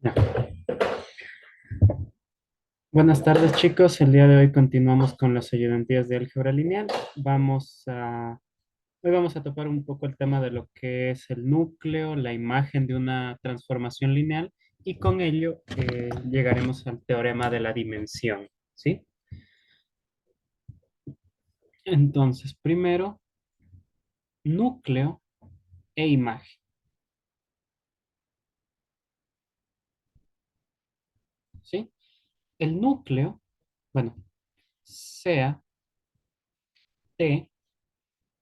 Ya. Buenas tardes, chicos. El día de hoy continuamos con las ayudantías de álgebra lineal. Hoy vamos a topar un poco el tema de lo que es el núcleo, la imagen de una transformación lineal y con ello llegaremos al teorema de la dimensión, ¿sí? Entonces, primero, núcleo e imagen, ¿sí? El núcleo, bueno, sea T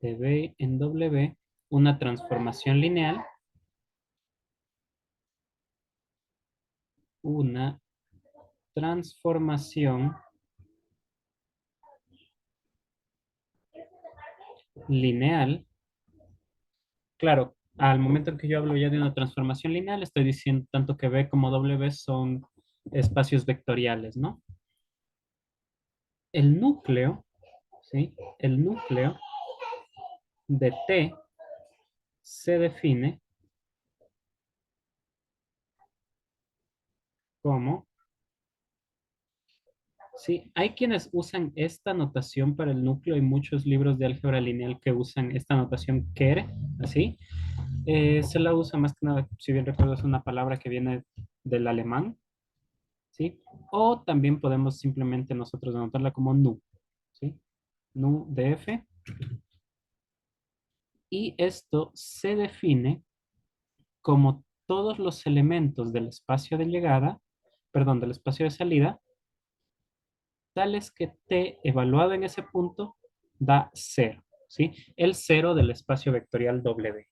de B en W, una transformación lineal, una transformación lineal. Claro, al momento en que yo hablo ya de una transformación lineal, estoy diciendo tanto que B como W son espacios vectoriales, ¿no? El núcleo, ¿sí? El núcleo de T se define como, ¿sí? Hay quienes usan esta notación para el núcleo. Hay muchos libros de álgebra lineal que usan esta notación Ker, así. Se la usa más que nada, si bien recuerdo, es una palabra que viene del alemán, ¿sí? O también podemos simplemente nosotros anotarla como nu, ¿sí? Nu de F. Y esto se define como todos los elementos del espacio de llegada, perdón, del espacio de salida, tales que t evaluado en ese punto da cero, ¿sí? El cero del espacio vectorial W,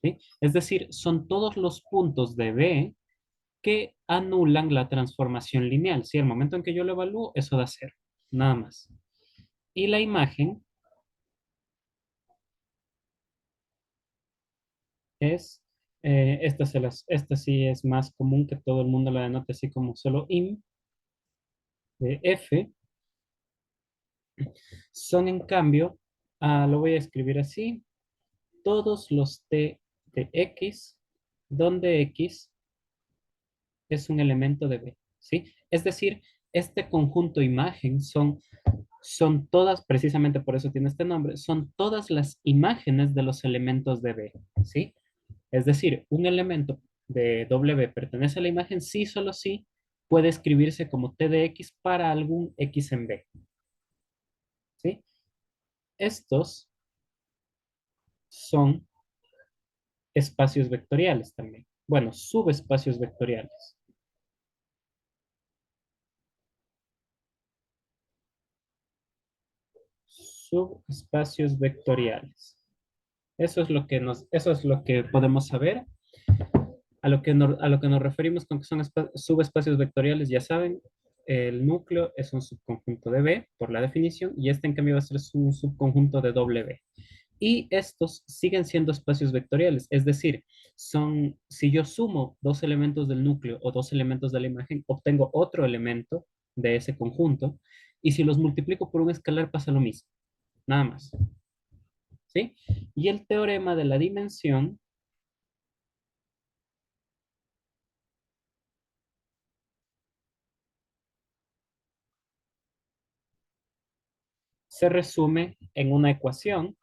¿sí? Es decir, son todos los puntos de B que anulan la transformación lineal, ¿sí? El momento en que yo lo evalúo, eso da cero, nada más. Y la imagen es, esta sí es más común que todo el mundo la denote así como solo im de F, son en cambio, lo voy a escribir así, todos los T de X, donde X es un elemento de B, ¿sí? Es decir, este conjunto imagen son todas, precisamente por eso tiene este nombre, son todas las imágenes de los elementos de B, ¿sí? Es decir, un elemento de W pertenece a la imagen sí, solo sí, puede escribirse como T de X para algún X en B, ¿sí? Estos son espacios vectoriales también. Bueno, subespacios vectoriales. Subespacios vectoriales. Eso es lo que podemos saber. A lo que nos referimos con que son subespacios vectoriales, ya saben, el núcleo es un subconjunto de B, por la definición, y este en cambio va a ser un subconjunto de W. Y estos siguen siendo espacios vectoriales, es decir, si yo sumo dos elementos del núcleo o dos elementos de la imagen, obtengo otro elemento de ese conjunto, y si los multiplico por un escalar pasa lo mismo, nada más, ¿sí? Y el teorema de la dimensión se resume en una ecuación,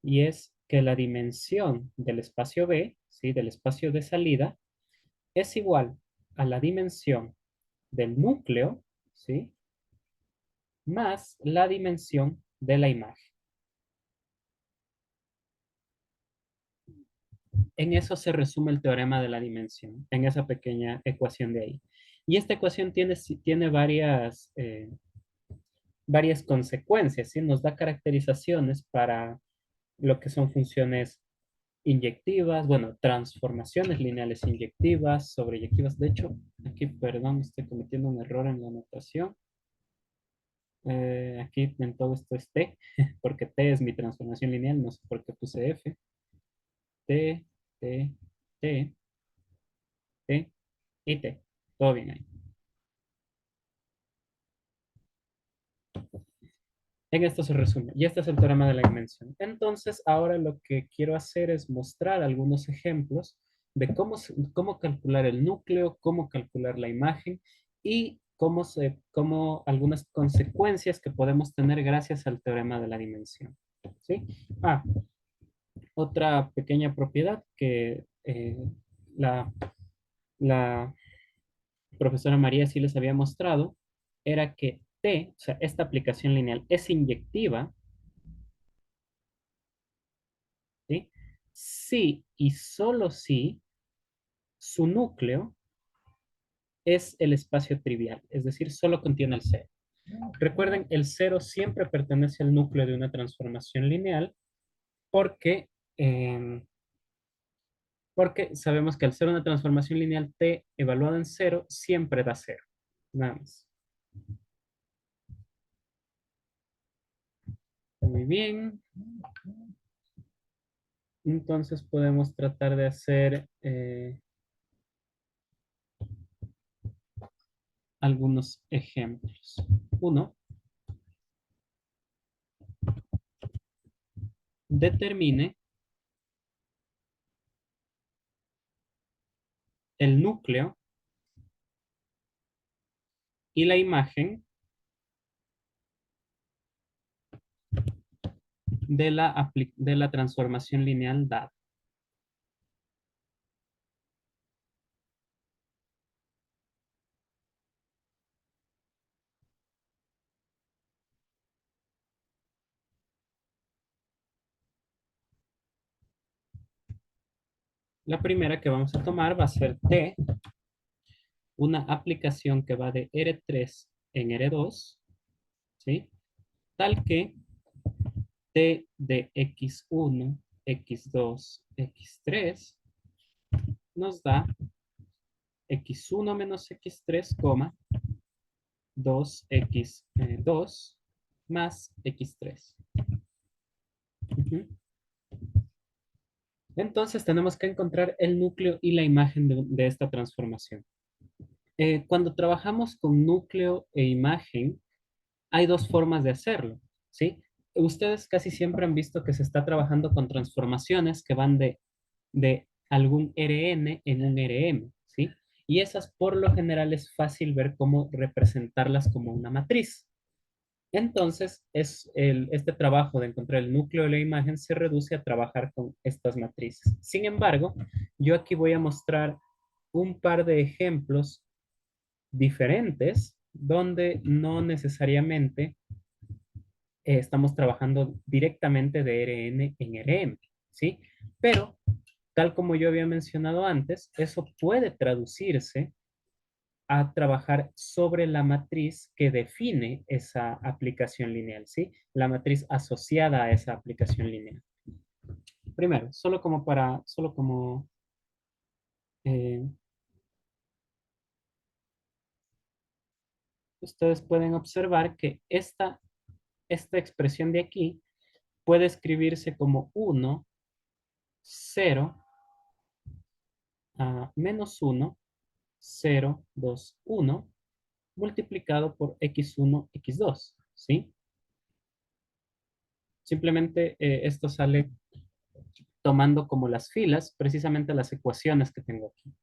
y es que la dimensión del espacio B, ¿sí? Del espacio de salida, es igual a la dimensión del núcleo, ¿sí? Más la dimensión de la imagen. En eso se resume el teorema de la dimensión, en esa pequeña ecuación de ahí. Y esta ecuación tiene varias consecuencias, ¿sí? Nos da caracterizaciones para lo que son funciones inyectivas, bueno, transformaciones lineales inyectivas, sobreyectivas. De hecho, aquí, perdón, estoy cometiendo un error en la anotación. Aquí en todo esto es T, porque T es mi transformación lineal, no sé por qué puse F. T, T, T, T y T. Todo bien ahí. En esto se resume. Y este es el teorema de la dimensión. Entonces, ahora lo que quiero hacer es mostrar algunos ejemplos de cómo calcular el núcleo, cómo calcular la imagen y cómo algunas consecuencias que podemos tener gracias al teorema de la dimensión. ¿Sí? Ah, otra pequeña propiedad que la, la profesora María sí les había mostrado era que T, o sea, esta aplicación lineal es inyectiva, ¿sí? Sí y solo si su núcleo es el espacio trivial, es decir, solo contiene el cero. Recuerden, el cero siempre pertenece al núcleo de una transformación lineal porque, eh, porque sabemos que al ser una transformación lineal t evaluada en cero, siempre da cero. Nada más. Muy bien. Entonces podemos tratar de hacer algunos ejemplos. Uno, determine el núcleo y la imagen de la transformación lineal dada. La primera que vamos a tomar va a ser T, una aplicación que va de R3 en R2, ¿sí? Tal que T de X1, X2, X3 nos da X1 menos X3, 2X2 más X3. Ujú. Entonces tenemos que encontrar el núcleo y la imagen de esta transformación. Cuando trabajamos con núcleo e imagen, hay dos formas de hacerlo, ¿sí? Ustedes casi siempre han visto que se está trabajando con transformaciones que van de algún Rn en un Rm, ¿sí? Y esas por lo general es fácil ver cómo representarlas como una matriz. Entonces, este trabajo de encontrar el núcleo de la imagen se reduce a trabajar con estas matrices. Sin embargo, yo aquí voy a mostrar un par de ejemplos diferentes donde no necesariamente estamos trabajando directamente de Rn en Rm, ¿sí? Pero, tal como yo había mencionado antes, eso puede traducirse a trabajar sobre la matriz que define esa aplicación lineal, ¿sí? La matriz asociada a esa aplicación lineal. Primero, solo como eh, ustedes pueden observar que esta expresión de aquí puede escribirse como 1, 0, menos 1, 0, 2, 1, multiplicado por x1, x2, ¿sí? Simplemente esto sale tomando como las filas, precisamente las ecuaciones que tengo aquí.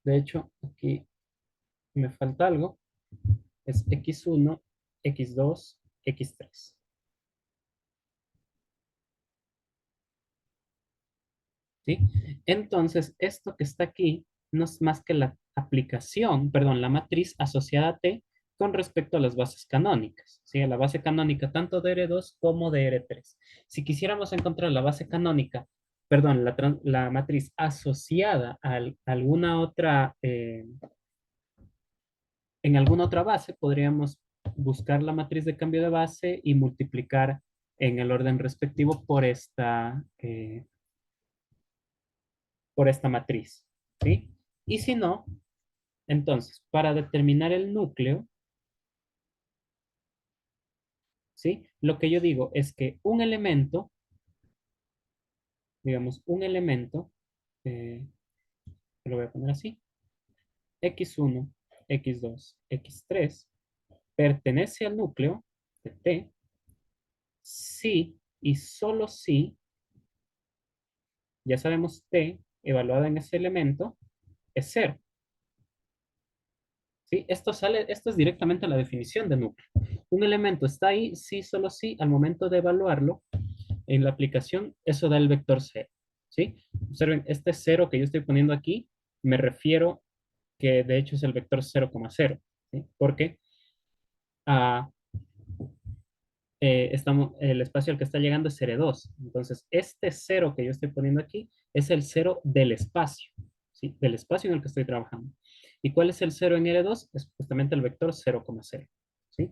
De hecho, aquí me falta algo, es x1, x2, x3. ¿Sí? Entonces, esto que está aquí no es más que la aplicación, perdón, la matriz asociada a T con respecto a las bases canónicas, ¿sí? A la base canónica tanto de R2 como de R3. Si quisiéramos encontrar la base canónica, perdón, la matriz asociada a alguna otra, en alguna otra base, podríamos buscar la matriz de cambio de base y multiplicar en el orden respectivo por esta matriz, ¿sí? Y si no, entonces, para determinar el núcleo, ¿sí? Lo que yo digo es que un elemento, digamos, un elemento, eh, lo voy a poner así, x1, x2, x3, pertenece al núcleo de T si y solo si, ya sabemos T evaluada en ese elemento es cero. ¿Sí? Esto es directamente la definición de núcleo. Un elemento está ahí, sí, solo sí, al momento de evaluarlo en la aplicación, eso da el vector cero. ¿Sí? Observen, este cero que yo estoy poniendo aquí, me refiero que de hecho es el vector 0,0. ¿Sí? Porque ah, el espacio al que está llegando es 0,2. Entonces, este cero que yo estoy poniendo aquí es el cero del espacio, ¿sí? Del espacio en el que estoy trabajando. ¿Y cuál es el cero en L2? Es justamente el vector 0,0, ¿sí?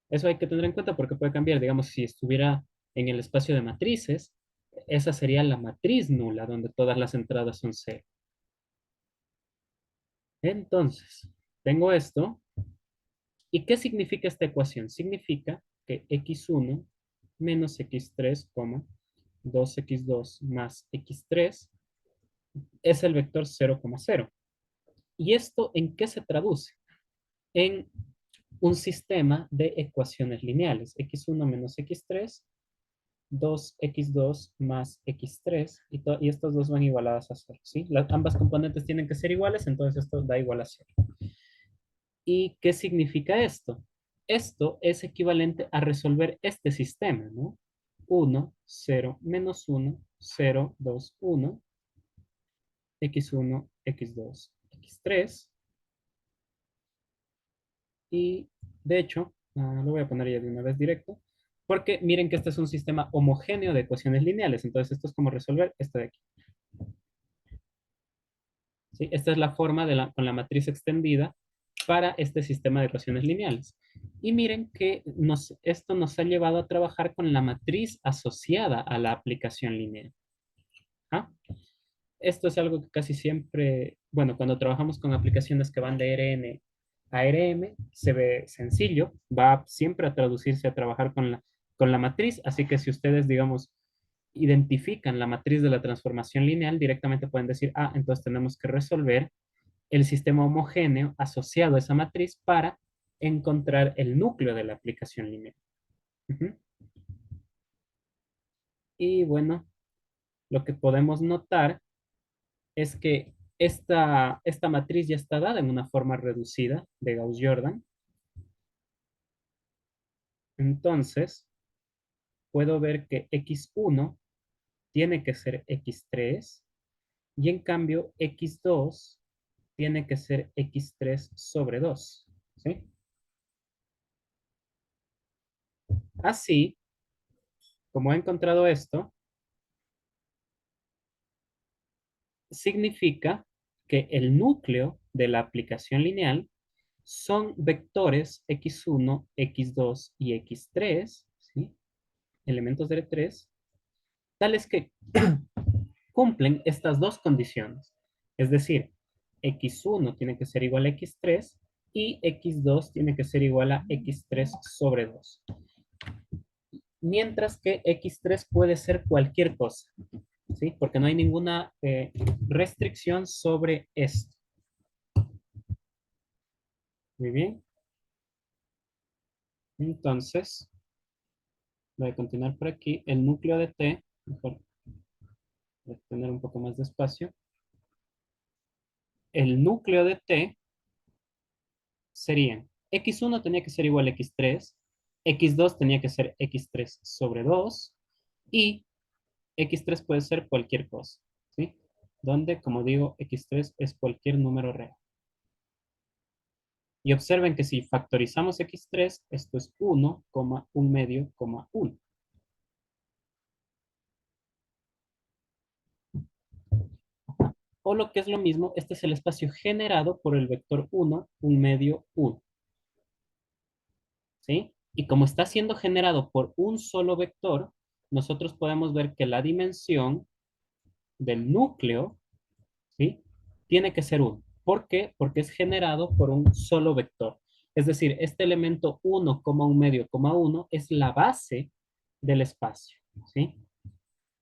Eso hay que tener en cuenta porque puede cambiar. Digamos, si estuviera en el espacio de matrices, esa sería la matriz nula, donde todas las entradas son cero. Entonces, tengo esto. ¿Y qué significa esta ecuación? Significa que x1 menos x3, 2x2 más x3 es el vector 0,0. ¿Y esto en qué se traduce? En un sistema de ecuaciones lineales. x1 menos x3, 2x2 más x3, y estos dos van igualadas a 0, ¿sí? Ambas componentes tienen que ser iguales, entonces esto da igual a 0. ¿Y qué significa esto? Esto es equivalente a resolver este sistema, ¿no? 1, 0, menos 1, 0, 2, 1, x1, x2, x3. Y de hecho, lo voy a poner ya de una vez directo, porque miren que este es un sistema homogéneo de ecuaciones lineales. Entonces, esto es como resolver esto de aquí. ¿Sí? Esta es la forma con la matriz extendida para este sistema de ecuaciones lineales. Y miren que esto nos ha llevado a trabajar con la matriz asociada a la aplicación lineal. ¿Ah? Esto es algo que casi siempre, bueno, cuando trabajamos con aplicaciones que van de RN a RM, se ve sencillo, va siempre a traducirse a trabajar con la matriz, así que si ustedes, digamos, identifican la matriz de la transformación lineal, directamente pueden decir, entonces tenemos que resolver el sistema homogéneo asociado a esa matriz para encontrar el núcleo de la aplicación lineal. Ujú. Y bueno, lo que podemos notar es que esta matriz ya está dada en una forma reducida de Gauss-Jordan. Entonces, puedo ver que x1 tiene que ser x3 y en cambio x2 tiene que ser x3 sobre 2. ¿Sí? Así, como he encontrado esto, significa que el núcleo de la aplicación lineal son vectores x1, x2 y x3, ¿sí? Elementos de R3, tales que cumplen estas dos condiciones. Es decir, x1 tiene que ser igual a x3 y x2 tiene que ser igual a x3 sobre 2. Mientras que x3 puede ser cualquier cosa, ¿sí? Porque no hay ninguna restricción sobre esto. Muy bien. Entonces, voy a continuar por aquí. El núcleo de T, mejor voy a tener un poco más de espacio. El núcleo de T serían x1 tenía que ser igual a x3, x2 tenía que ser x3 sobre 2 y x3 puede ser cualquier cosa, ¿sí? Donde, como digo, x3 es cualquier número real. Y observen que si factorizamos x3, esto es 1, 1 medio, 1. O lo que es lo mismo, este es el espacio generado por el vector 1, 1 medio, 1. ¿Sí? Y como está siendo generado por un solo vector, nosotros podemos ver que la dimensión del núcleo, ¿sí? Tiene que ser 1. ¿Por qué? Porque es generado por un solo vector. Es decir, este elemento 1, 1 medio, 1 es la base del espacio, ¿sí?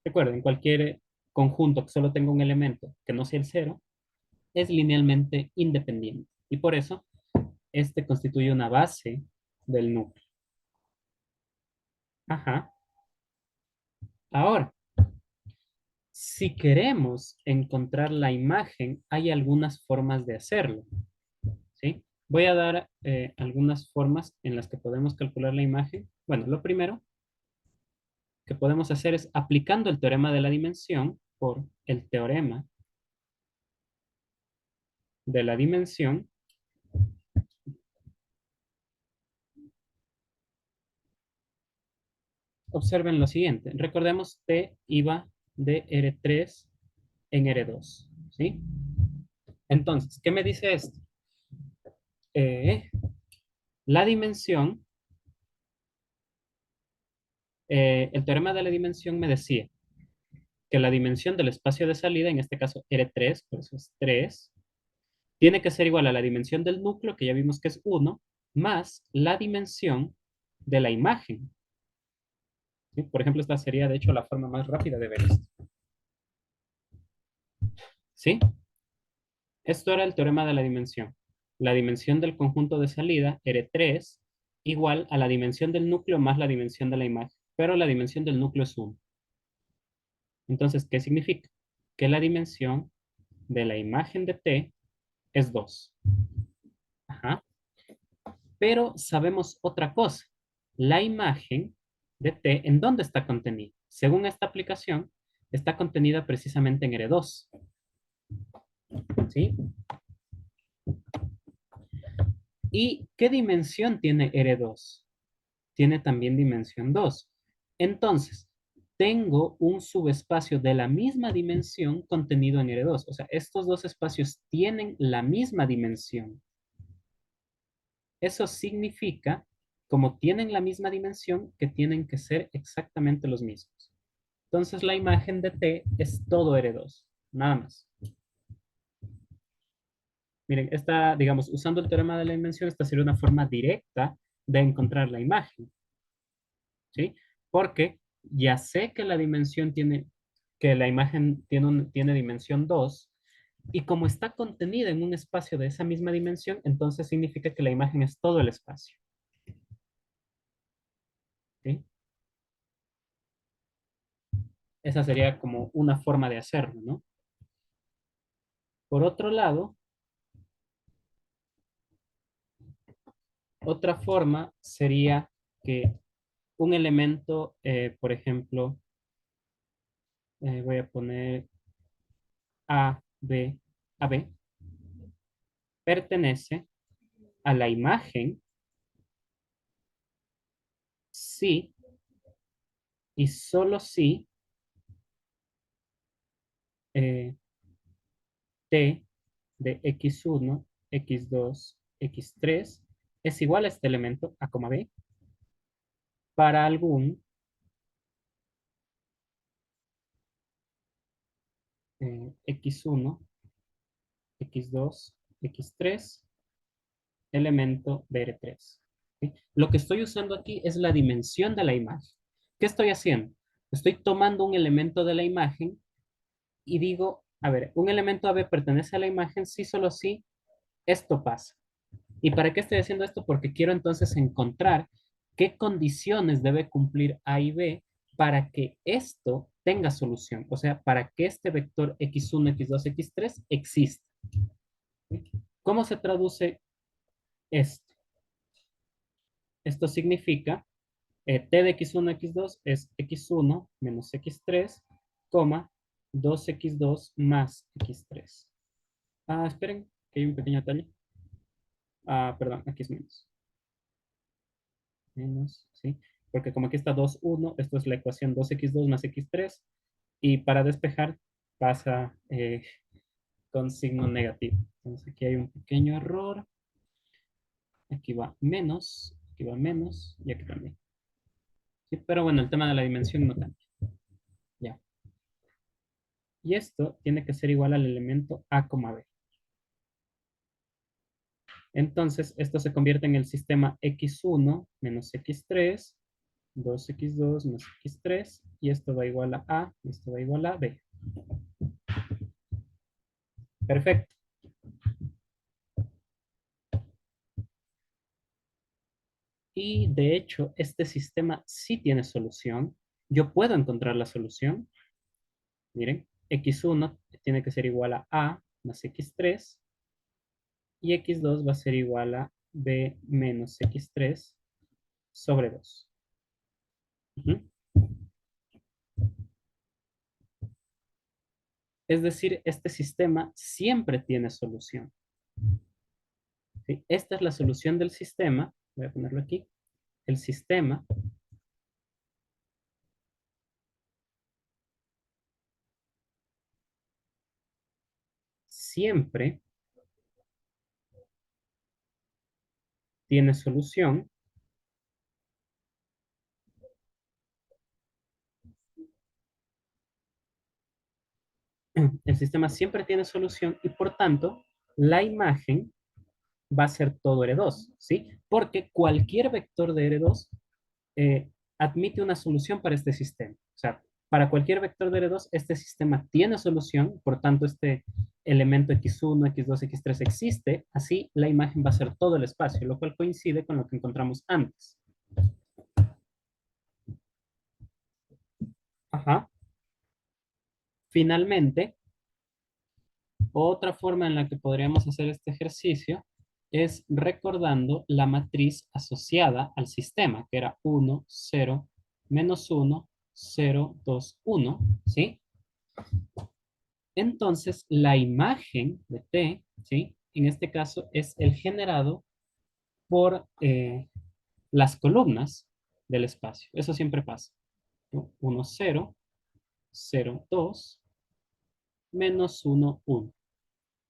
Recuerden, cualquier conjunto que solo tenga un elemento que no sea el cero es linealmente independiente. Y por eso, este constituye una base del núcleo. Ajá. Ahora, Si queremos encontrar la imagen, hay algunas formas de hacerlo, ¿sí? Voy a dar algunas formas en las que podemos calcular la imagen. Bueno, lo primero que podemos hacer es aplicando el teorema de la dimensión por el teorema de la dimensión. Observen lo siguiente. Recordemos T iba de R3 en R2, ¿sí? Entonces, ¿qué me dice esto? Eh, la dimensión, el teorema de la dimensión me decía que la dimensión del espacio de salida, en este caso R3, por eso es 3, tiene que ser igual a la dimensión del núcleo, que ya vimos que es 1, más la dimensión de la imagen, ¿sí? Por ejemplo, esta sería de hecho la forma más rápida de ver esto, ¿sí? Esto era el teorema de la dimensión. La dimensión del conjunto de salida, R3, igual a la dimensión del núcleo más la dimensión de la imagen, pero la dimensión del núcleo es 1. Entonces, ¿qué significa? Que la dimensión de la imagen de T es 2. Ajá. Pero sabemos otra cosa. La imagen de T, ¿en dónde está contenida? Según esta aplicación, está contenida precisamente en R2. ¿Sí? ¿Y qué dimensión tiene R2? Tiene también dimensión 2. Entonces, tengo un subespacio de la misma dimensión contenido en R2. O sea, estos dos espacios tienen la misma dimensión. Eso significa, como tienen la misma dimensión, que tienen que ser exactamente los mismos. Entonces, la imagen de T es todo R2, nada más. Miren, esta, digamos, usando el teorema de la dimensión, esta sería una forma directa de encontrar la imagen, ¿sí? Porque ya sé que la dimensión tiene, que la imagen tiene dimensión 2, y como está contenida en un espacio de esa misma dimensión, entonces significa que la imagen es todo el espacio, ¿sí? Esa sería como una forma de hacerlo, ¿no? Por otro lado, otra forma sería que un elemento, por ejemplo, voy a poner A, B, A, B, pertenece a la imagen si y solo si eh, T de x1, x2, x3 es igual a este elemento A, B para algún x1, x2, x3 elemento de R3. ¿Sí? Lo que estoy usando aquí es la dimensión de la imagen. ¿Qué estoy haciendo? Estoy tomando un elemento de la imagen y digo, a ver, un elemento AB pertenece a la imagen si solo si esto pasa. ¿Y para qué estoy haciendo esto? Porque quiero entonces encontrar qué condiciones debe cumplir A y B para que esto tenga solución. O sea, para que este vector x1, x2, x3 exista. ¿Cómo se traduce esto? Esto significa t de x1, x2 es x1 menos x3, coma, 2x2 más x3. Ah, esperen, que hay un pequeño detalle. Ah, perdón, aquí es menos. Menos, ¿sí? Porque como aquí está 2, 1, esto es la ecuación 2x2 más x3, y para despejar pasa con signo negativo. Entonces aquí hay un pequeño error. Aquí va menos, y aquí también. ¿Sí? Pero bueno, el tema de la dimensión no cambia. Ya. Y esto tiene que ser igual al elemento A, B. Entonces, esto se convierte en el sistema x1 menos x3, 2x2 más x3, y esto va igual a y esto va igual a b. Perfecto. Y de hecho, este sistema sí tiene solución. Yo puedo encontrar la solución. Miren, x1 tiene que ser igual a más x3 y x2 va a ser igual a b menos x3 sobre 2. Ujú. Es decir, este sistema siempre tiene solución. ¿Sí? Esta es la solución del sistema. Voy a ponerlo aquí. El sistema siempre tiene solución. El sistema siempre tiene solución y por tanto la imagen va a ser todo R2, ¿sí? Porque cualquier vector de R2 admite una solución para este sistema. O sea, para cualquier vector de R2, este sistema tiene solución, por tanto, este elemento X1, X2, X3 existe, así la imagen va a ser todo el espacio, lo cual coincide con lo que encontramos antes. Ajá. Finalmente, otra forma en la que podríamos hacer este ejercicio es recordando la matriz asociada al sistema, que era 1, 0, menos 1, 0, 2, 1, ¿sí? Entonces, la imagen de T, ¿sí? En este caso es el generado por las columnas del espacio. Eso siempre pasa. 1, 0, 0, 2, menos 1, 1.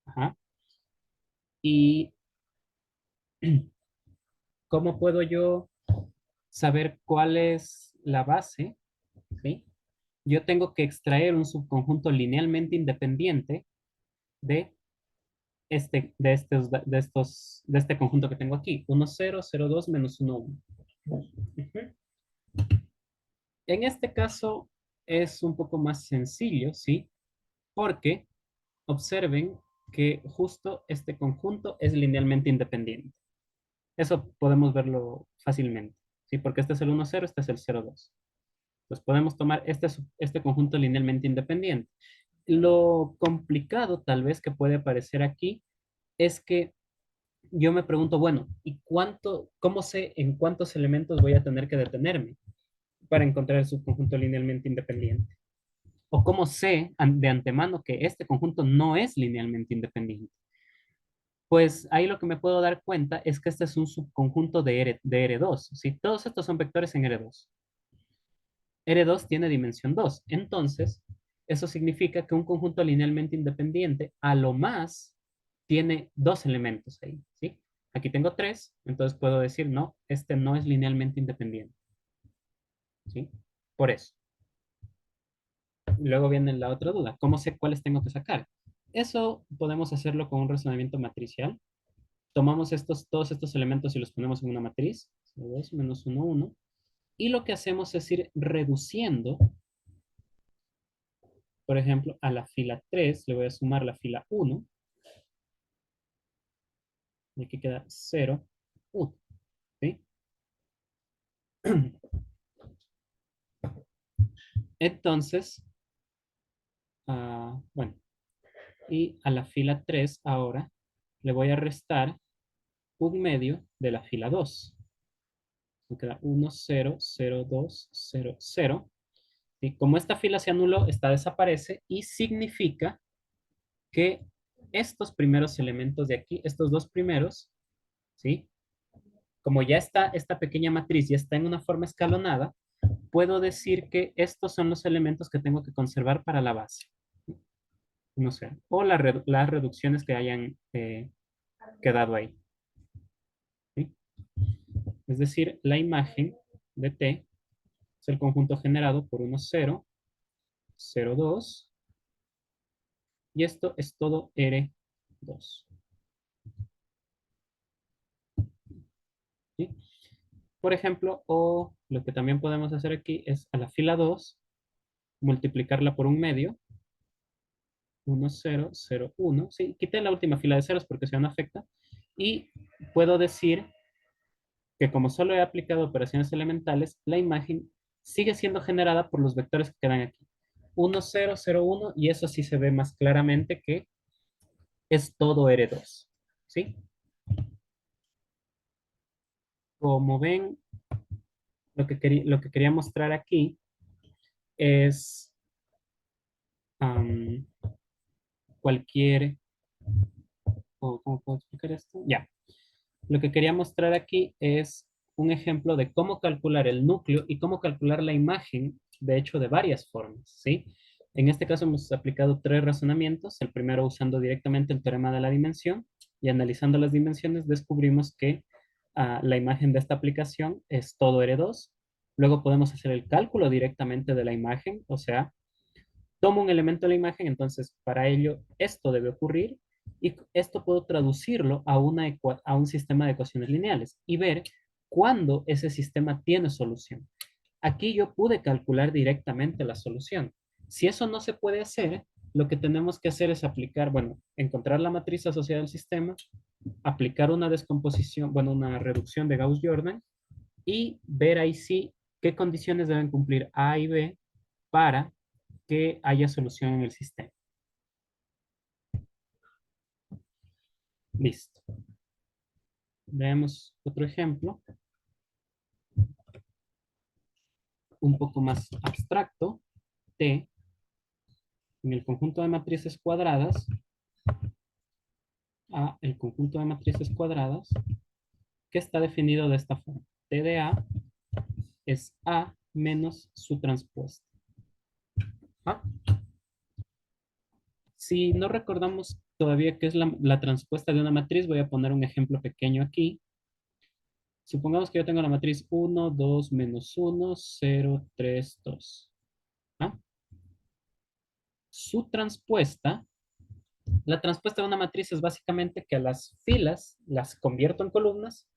Ajá. ¿Y cómo puedo yo saber cuál es la base? ¿Sí? Yo tengo que extraer un subconjunto linealmente independiente de de este conjunto que tengo aquí. 1, 0, 0, 2, menos 1, 1. Ujú. En este caso es un poco más sencillo, ¿sí? Porque observen que justo este conjunto es linealmente independiente. Eso podemos verlo fácilmente, ¿sí? Porque este es el 1, 0, este es el 0, 2. Pues podemos tomar este conjunto linealmente independiente. Lo complicado tal vez que puede aparecer aquí es que yo me pregunto, bueno, ¿y cómo sé en cuántos elementos voy a tener que detenerme para encontrar el subconjunto linealmente independiente? ¿O cómo sé de antemano que este conjunto no es linealmente independiente? Pues ahí lo que me puedo dar cuenta es que este es un subconjunto de R2, ¿sí? Todos estos son vectores en R2. R2 tiene dimensión 2. Entonces, eso significa que un conjunto linealmente independiente a lo más tiene dos elementos ahí, ¿sí? Aquí tengo tres, entonces puedo decir, no, este no es linealmente independiente, ¿sí? Por eso. Luego viene la otra duda, ¿cómo sé cuáles tengo que sacar? Eso podemos hacerlo con un razonamiento matricial. Tomamos todos estos elementos y los ponemos en una matriz, 2 menos 1, 1, y lo que hacemos es ir reduciendo. Por ejemplo, a la fila 3 le voy a sumar la fila 1, y aquí queda 0, 1, ¿sí? Entonces, bueno, y a la fila 3 ahora le voy a restar un medio de la fila 2. Me queda 1, 0, 0, 2, 0, 0. Y como esta fila se anuló, esta desaparece y significa que estos primeros elementos de aquí, estos dos primeros, ¿sí? Como ya está esta pequeña matriz, ya está en una forma escalonada, puedo decir que estos son los elementos que tengo que conservar para la base. No sé, o las reducciones que hayan quedado ahí, ¿sí? Es decir, la imagen de T es el conjunto generado por 1, 0, 0, 2, y esto es todo R2, ¿sí? Por ejemplo, o lo que también podemos hacer aquí es a la fila 2 multiplicarla por un medio, 1, 0, 0, 1. Sí, quité la última fila de ceros porque si no afecta. Y puedo decir que como solo he aplicado operaciones elementales, la imagen sigue siendo generada por los vectores que quedan aquí. 1, 0, 0, 1, y eso sí se ve más claramente que es todo R2, ¿sí? Como ven, lo que quería mostrar aquí es am, cualquier, ¿cómo puedo explicar esto? Ya, lo que quería mostrar aquí es un ejemplo de cómo calcular el núcleo y cómo calcular la imagen, de hecho, de varias formas, ¿sí? En este caso hemos aplicado tres razonamientos. El primero usando directamente el teorema de la dimensión y analizando las dimensiones descubrimos que la imagen de esta aplicación es todo R2. Luego podemos hacer el cálculo directamente de la imagen, o sea, tomo un elemento de la imagen, entonces para ello esto debe ocurrir y esto puedo traducirlo a, a un sistema de ecuaciones lineales y ver cuándo ese sistema tiene solución. Aquí yo pude calcular directamente la solución. Si eso no se puede hacer, lo que tenemos que hacer es aplicar, bueno, encontrar la matriz asociada al sistema, aplicar una descomposición, bueno, una reducción de Gauss-Jordan y ver ahí sí qué condiciones deben cumplir A y B para que haya solución en el sistema. Listo. Veamos otro ejemplo, un poco más abstracto. T en el conjunto de matrices cuadradas, A, el conjunto de matrices cuadradas, que está definido de esta forma. T de A es A menos su transpuesta. ¿Ah? Si no recordamos todavía qué es la transpuesta de una matriz, voy a poner un ejemplo pequeño aquí. Supongamos que yo tengo la matriz 1, 2, menos 1, 0, 3, 2. ¿Ah? Su transpuesta, la transpuesta de una matriz es básicamente que a las filas las convierto en columnas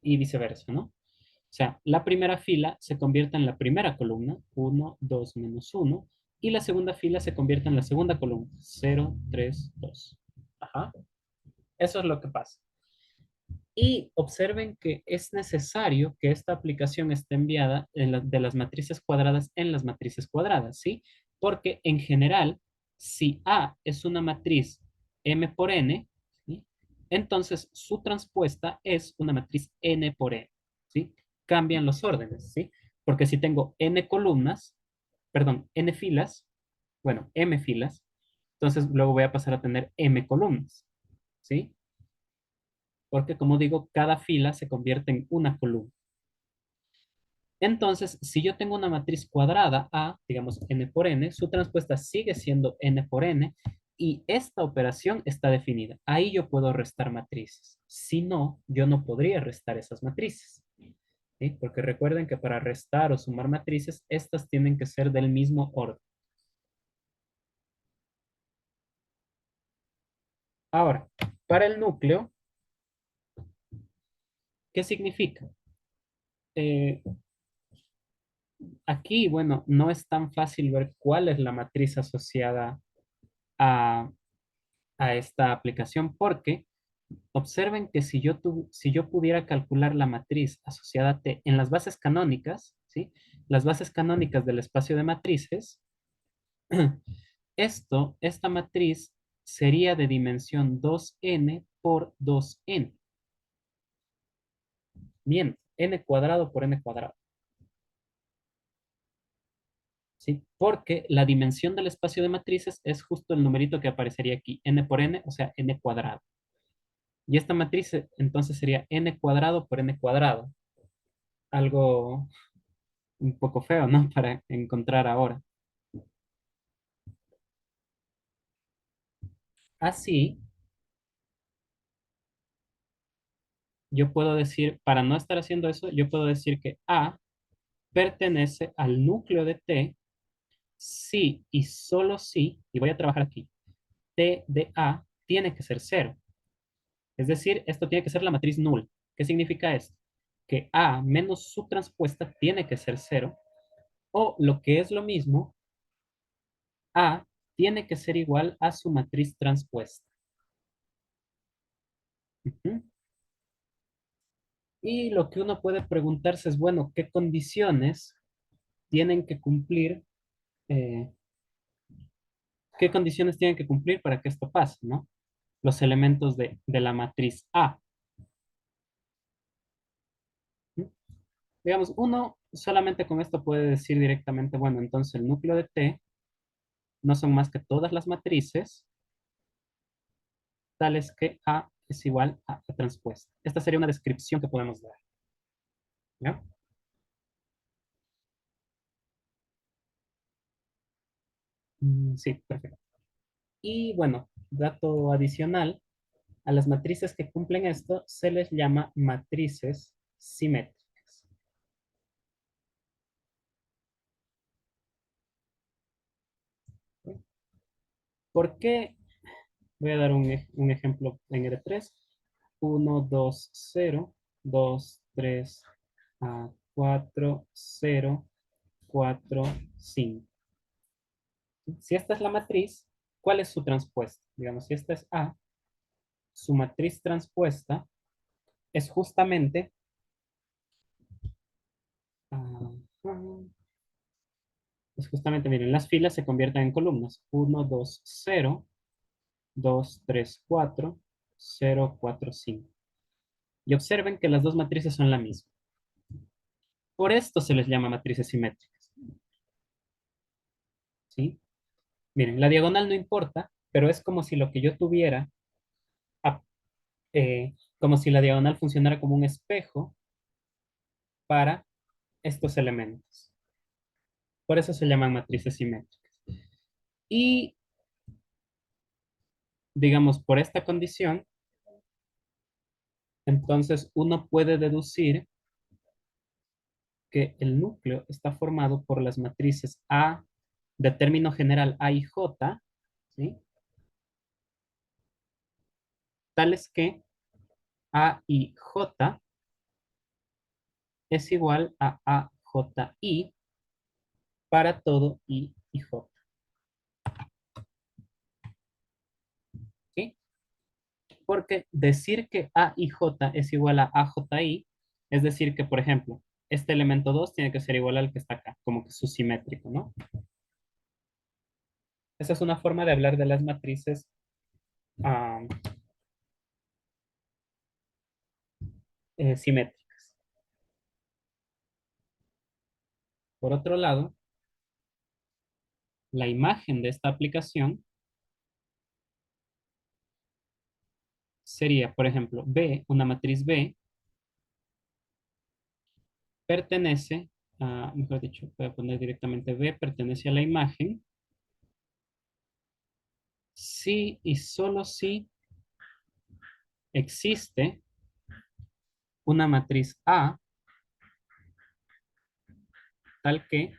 y viceversa, ¿no? O sea, la primera fila se convierte en la primera columna, 1, 2, menos 1, y la segunda fila se convierte en la segunda columna, 0, 3, 2. Ajá. Eso es lo que pasa. Y observen que es necesario que esta aplicación esté enviada de las matrices cuadradas en las matrices cuadradas, ¿sí? Porque en general, si A es una matriz M por N, ¿sí? Entonces su transpuesta es una matriz N por N, ¿sí? Cambian los órdenes, ¿sí? Porque si tengo N columnas, perdón, N filas, bueno, M filas, entonces luego voy a pasar a tener M columnas, ¿sí? Porque como digo, cada fila se convierte en una columna. Entonces, si yo tengo una matriz cuadrada A, digamos n por n, su transpuesta sigue siendo n por n y esta operación está definida. Ahí yo puedo restar matrices. Si no, yo no podría restar esas matrices. ¿Sí? Porque recuerden que para restar o sumar matrices, estas tienen que ser del mismo orden. Ahora, para el núcleo, ¿qué significa? Eh, Aquí, bueno, no es tan fácil ver cuál es la matriz asociada a, a esta aplicación porque observen que si yo pudiera calcular la matriz asociada a T en las bases canónicas, ¿sí? Las bases canónicas del espacio de matrices, esta matriz sería de dimensión 2n por 2n. Bien, n cuadrado por n cuadrado. ¿Sí? Porque la dimensión del espacio de matrices es justo el numerito que aparecería aquí, n por n, o sea, n cuadrado. Y esta matriz entonces sería n cuadrado por n cuadrado. Algo un poco feo, ¿no? Para encontrar ahora. Así, yo puedo decir, para no estar haciendo eso, yo puedo decir que A pertenece al núcleo de T si y solo si, y voy a trabajar aquí, T de A tiene que ser cero. Es decir, esto tiene que ser la matriz null. ¿Qué significa esto? Que A menos su transpuesta tiene que ser cero, o lo que es lo mismo, A tiene que ser igual a su matriz transpuesta. Ujú. Y lo que uno puede preguntarse es, bueno, ¿qué condiciones tienen que cumplir? ¿Qué condiciones tienen que cumplir para que esto pase, no? Los elementos de la matriz A. ¿Sí? Digamos, uno solamente con esto puede decir directamente, bueno, entonces el núcleo de T no son más que todas las matrices tales que A es igual a A transpuesta. Esta sería una descripción que podemos dar. ¿Ya? Sí, perfecto. Y bueno, dato adicional, a las matrices que cumplen esto se les llama matrices simétricas. ¿Sí? ¿Por qué? Voy a dar un ejemplo en R3. 1, 2, 0, 2, 3, 4, 0, 4, 5. Si esta es la matriz, ¿cuál es su transpuesta? Digamos, si esta es A, su matriz transpuesta es justamente, ah, miren, las filas se convierten en columnas. 1, 2, 0, 2, 3, 4, 0, 4, 5. Y observen que las dos matrices son la misma. Por esto se les llama matrices simétricas. ¿Sí? Miren, la diagonal no importa, pero es como si lo que yo tuviera, ah, como si la diagonal funcionara como un espejo para estos elementos. Por eso se llaman matrices simétricas. Y, digamos, por esta condición, entonces uno puede deducir que el núcleo está formado por las matrices A de término general A y J, ¿sí? Tales que A y J es igual a AJI para todo I y J, ¿sí? Porque decir que A y J es igual a AJI es decir que, por ejemplo, este elemento 2 tiene que ser igual al que está acá, como que su simétrico, ¿no? Esa es una forma de hablar de las matrices ah, simétricas. Por otro lado, la imagen de esta aplicación sería, por ejemplo, B, una matriz B, pertenece a, mejor dicho, voy a poner directamente B, pertenece a la imagen, si y solo si existe una matriz A tal que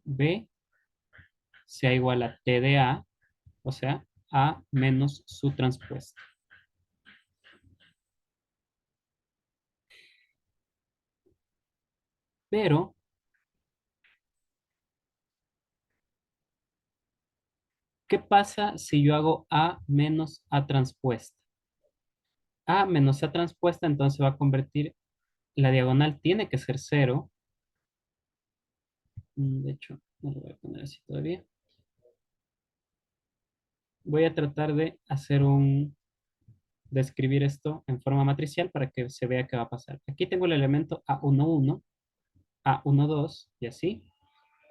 B sea igual a T de A, o sea, A menos su transpuesta. Pero, ¿qué pasa si yo hago A menos A transpuesta? A menos A transpuesta entonces va a convertir, la diagonal tiene que ser cero. De hecho, no lo voy a poner así todavía. Voy a tratar de escribir esto en forma matricial para que se vea qué va a pasar. Aquí tengo el elemento A11, A12 y así,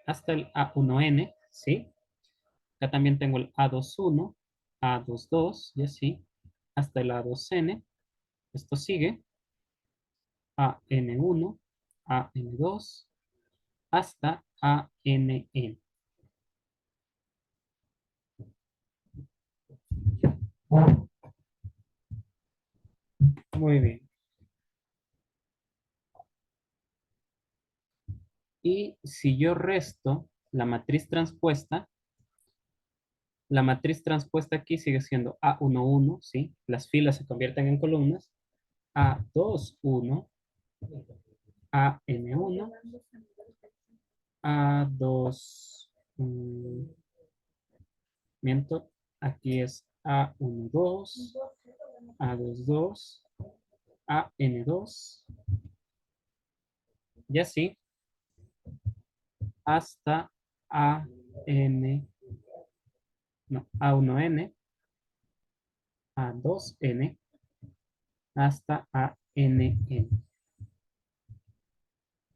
hasta el A1N, ¿sí? Acá también tengo el A21, A22 y así, hasta el A2N. Esto sigue, AN1, AN2, hasta ANN. Muy bien. Y si yo resto la matriz transpuesta aquí sigue siendo A11, ¿sí? Las filas se convierten en columnas. A21, AN1, A2, miento, aquí es A12, A22, AN2, Y así hasta n, no, A1n, A2n, hasta ANN.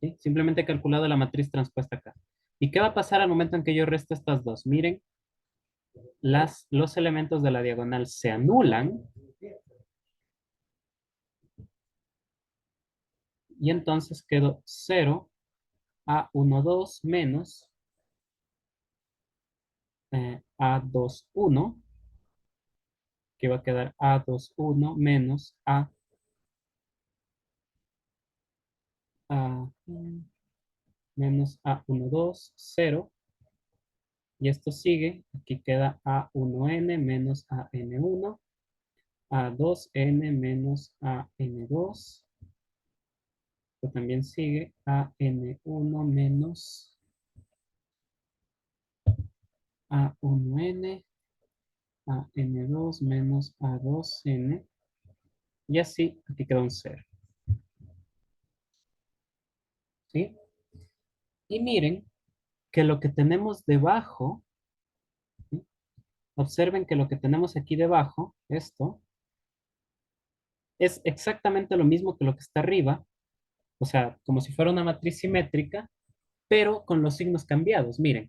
¿Sí? Simplemente he calculado la matriz transpuesta acá. ¿Y qué va a pasar al momento en que yo resto estas dos? Miren, los elementos de la diagonal se anulan y entonces quedó 0, A12 menos A21, que va a quedar A21 menos A, menos A12, 0. Y esto sigue, aquí queda A1n menos AN1, A2n menos AN2. Esto también sigue AN1 menos A1n, AN2 menos A2n. Y así, aquí queda un 0. ¿Sí? Y miren que lo que tenemos debajo, ¿sí? Observen que lo que tenemos aquí debajo, esto, es exactamente lo mismo que lo que está arriba, o sea, como si fuera una matriz simétrica, pero con los signos cambiados. Miren,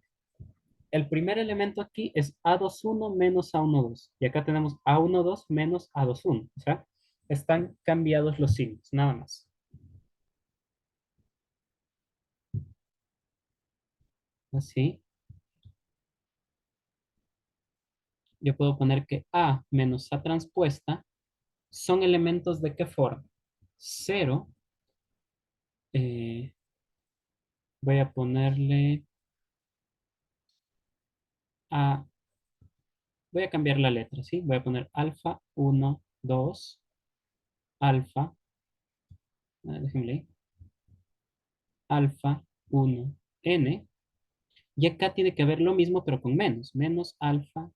el primer elemento aquí es A21 menos A12, y acá tenemos A12 menos A21, o sea, están cambiados los signos, nada más. Así, yo puedo poner que A menos A transpuesta son elementos de qué forma. Cero, eh, voy a ponerle A, voy a cambiar la letra, ¿sí? Voy a poner alfa 1, 2, alfa, déjenme ahí, alfa 1, n, y acá tiene que haber lo mismo, pero con menos, menos alfa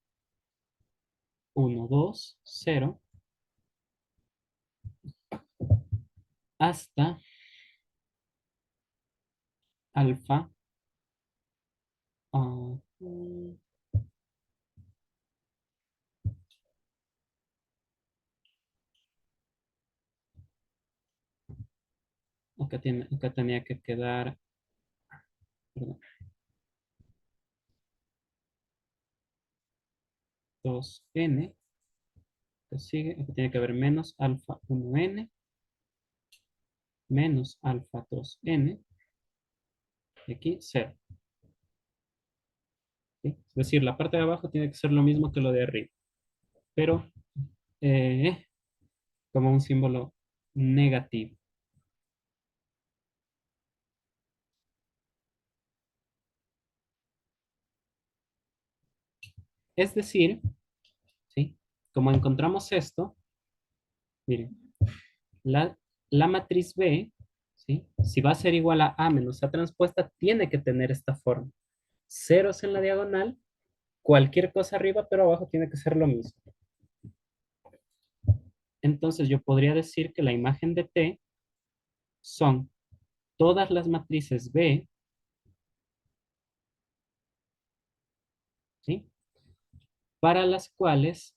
1, 2, 0, hasta alfa, ah, acá tenía que quedar, perdón, 2n, que sigue, acá tiene que haber menos alfa 1n, menos alfa 2n, y aquí 0. ¿Sí? Es decir, la parte de abajo tiene que ser lo mismo que lo de arriba, pero eh, como un símbolo negativo. Es decir, ¿sí? Como encontramos esto, miren, la, la matriz B, ¿sí? Si va a ser igual a A menos A transpuesta, tiene que tener esta forma. Ceros en la diagonal, cualquier cosa arriba, pero abajo tiene que ser lo mismo. Entonces yo podría decir que la imagen de T son todas las matrices B, ¿sí? Para las cuales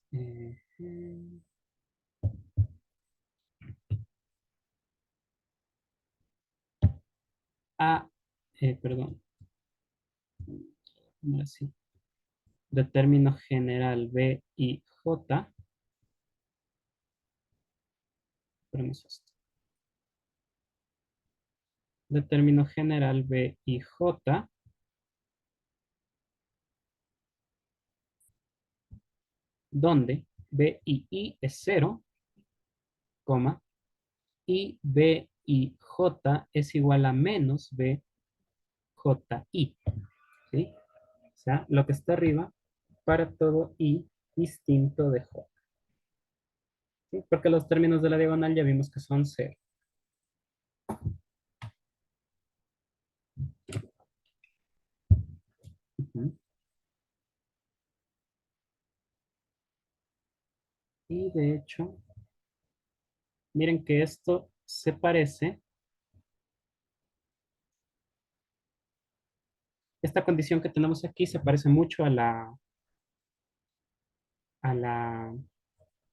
A, perdón, ahora sí, de término general B y J, ponemos esto, de término general B y J, donde B y I es 0, coma, y B y J es igual a menos B, J, I, ¿sí? O sea, lo que está arriba para todo I distinto de J, ¿sí? Porque los términos de la diagonal ya vimos que son 0. Ujú. Y de hecho, miren que esto se parece Esta condición que tenemos aquí se parece mucho a la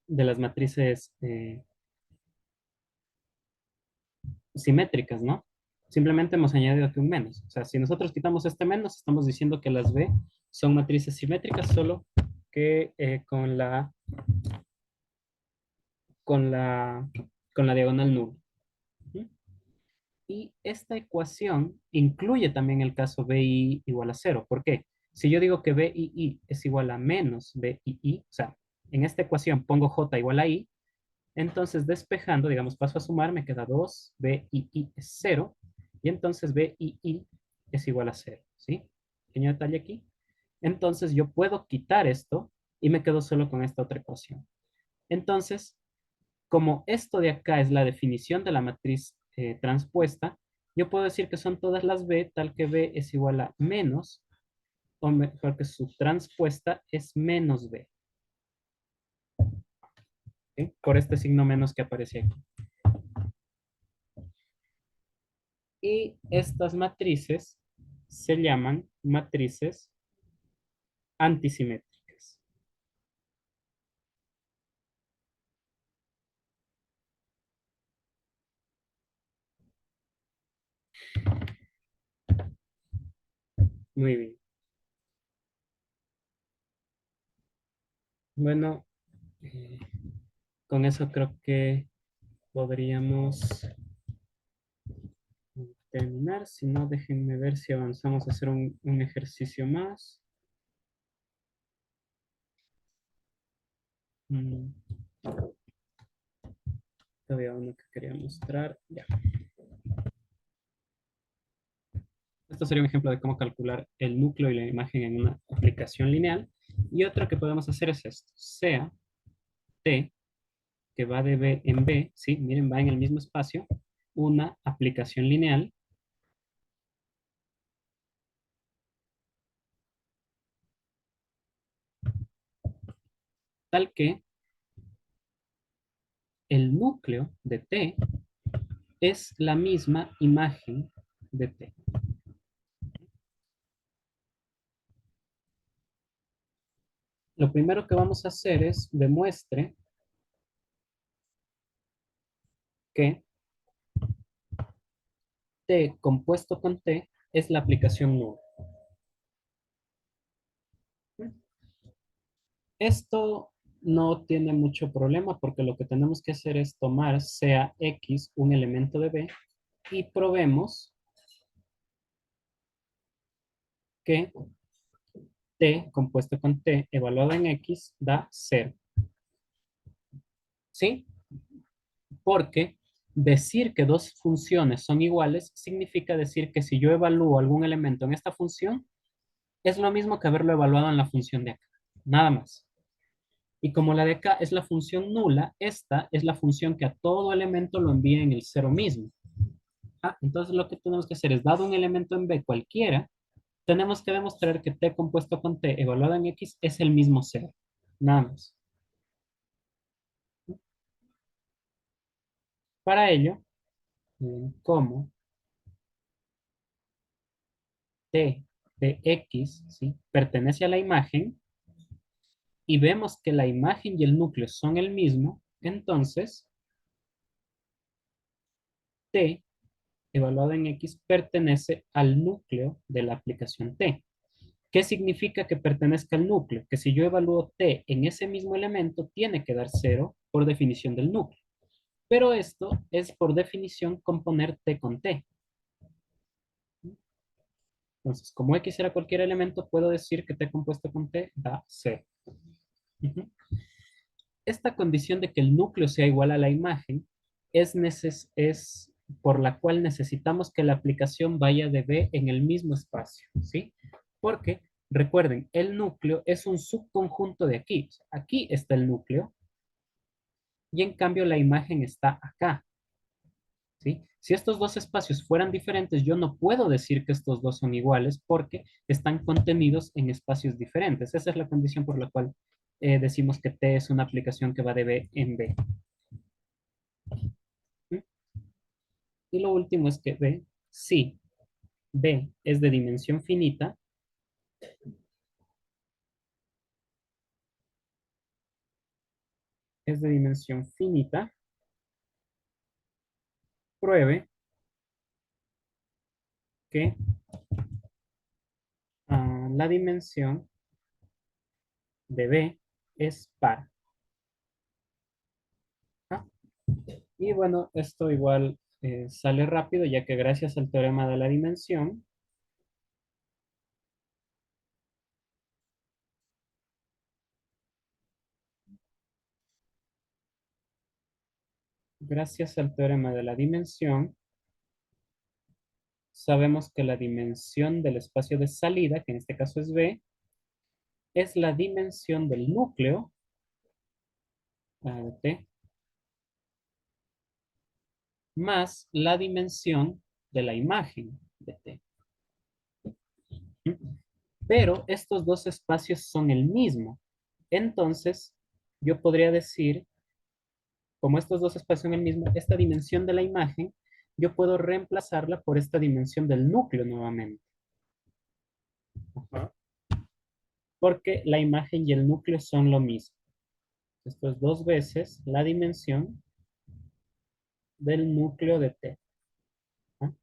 de las matrices simétricas, ¿no? Simplemente hemos añadido aquí un menos. O sea, si nosotros quitamos este menos, estamos diciendo que las B son matrices simétricas, solo que con la, con la diagonal nula. ¿Sí? Y esta ecuación incluye también el caso BI igual a cero. ¿Por qué? Si yo digo que BI es igual a menos BI, o sea, en esta ecuación pongo J igual a I, entonces despejando, digamos, paso a sumar, me queda 2, BI es cero, y entonces BI es igual a cero, ¿sí? Pequeño detalle aquí. Entonces yo puedo quitar esto y me quedo solo con esta otra ecuación. Entonces, como esto de acá es la definición de la matriz transpuesta, yo puedo decir que son todas las B, tal que B es igual a menos, o mejor que su transpuesta es menos B. ¿Sí? Por este signo menos que aparece aquí. Y estas matrices se llaman matrices antisimétricas. Muy bien. Bueno, eh, con eso creo que podríamos terminar. Si no, déjenme ver si avanzamos a hacer un ejercicio más. Mm, Todavía uno que quería mostrar. Ya. Esto sería un ejemplo de cómo calcular el núcleo y la imagen en una aplicación lineal. Y otro que podemos hacer es esto. Sea T, que va de B en B, ¿sí? Miren, va en el mismo espacio, una aplicación lineal, tal que el núcleo de T es la misma imagen de T. Lo primero que vamos a hacer es demuestre que T compuesto con T es la aplicación nula. Esto no tiene mucho problema porque lo que tenemos que hacer es tomar sea X un elemento de B y probemos que T compuesto con T evaluado en X da 0. ¿Sí? Porque decir que dos funciones son iguales significa decir que si yo evalúo algún elemento en esta función, es lo mismo que haberlo evaluado en la función de acá. Nada más. Y como la de acá es la función nula, esta es la función que a todo elemento lo envía en el cero mismo. Entonces lo que tenemos que hacer es, dado un elemento en B cualquiera, tenemos que demostrar que T compuesto con T evaluado en X es el mismo cero. Nada más. Para ello, como T de X, ¿sí? Pertenece a la imagen y vemos que la imagen y el núcleo son el mismo, entonces T evaluado en X pertenece al núcleo de la aplicación T. ¿Qué significa que pertenezca al núcleo? Que si yo evalúo T en ese mismo elemento, tiene que dar cero por definición del núcleo. Pero esto es por definición componer T con T. Entonces, como X era cualquier elemento, puedo decir que T compuesto con T da cero. Ujú. Esta condición de que el núcleo sea igual a la imagen es por la cual necesitamos que la aplicación vaya de B en el mismo espacio, ¿sí? Porque, recuerden, el núcleo es un subconjunto de aquí. Aquí está el núcleo y en cambio la imagen está acá, ¿sí? Si estos dos espacios fueran diferentes, yo no puedo decir que estos dos son iguales porque están contenidos en espacios diferentes. Esa es la condición por la cual decimos que T es una aplicación que va de B en B. ¿Sí? Y lo último es que B, si B es de dimensión finita, es de dimensión finita, pruebe que la dimensión de B es par. ¿Ah? Y bueno, esto igual sale rápido, ya que gracias al teorema de la dimensión, gracias al teorema de la dimensión, sabemos que la dimensión del espacio de salida, que en este caso es B, es la dimensión del núcleo de T más la dimensión de la imagen de T. Pero estos dos espacios son el mismo. Entonces, yo podría decir, como estos dos espacios son el mismo, esta dimensión de la imagen, yo puedo reemplazarla por esta dimensión del núcleo nuevamente. Ajá. Porque la imagen y el núcleo son lo mismo. Esto es dos veces la dimensión del núcleo de T. ¿Ah?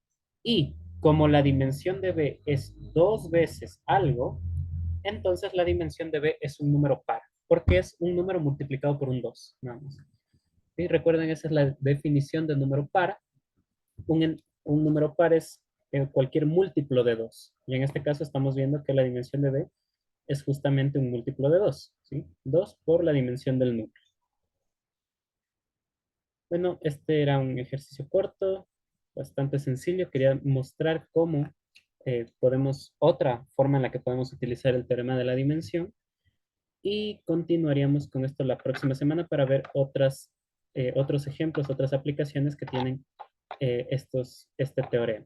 Y como la dimensión de B es dos veces algo, entonces la dimensión de B es un número par, porque es un número multiplicado por un 2, nada más. ¿Sí? Recuerden, esa es la definición de número par. Un número par es cualquier múltiplo de 2. Y en este caso estamos viendo que la dimensión de B es justamente un múltiplo de 2. ¿Sí? 2 por la dimensión del núcleo. Bueno, este era un ejercicio corto, bastante sencillo. Quería mostrar cómo otra forma en la que podemos utilizar el teorema de la dimensión. Y continuaríamos con esto la próxima semana para ver otros ejemplos, otras aplicaciones que tienen este teorema.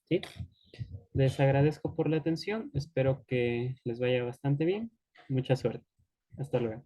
¿Sí? Les agradezco por la atención. Espero que les vaya bastante bien. Mucha suerte. Hasta luego.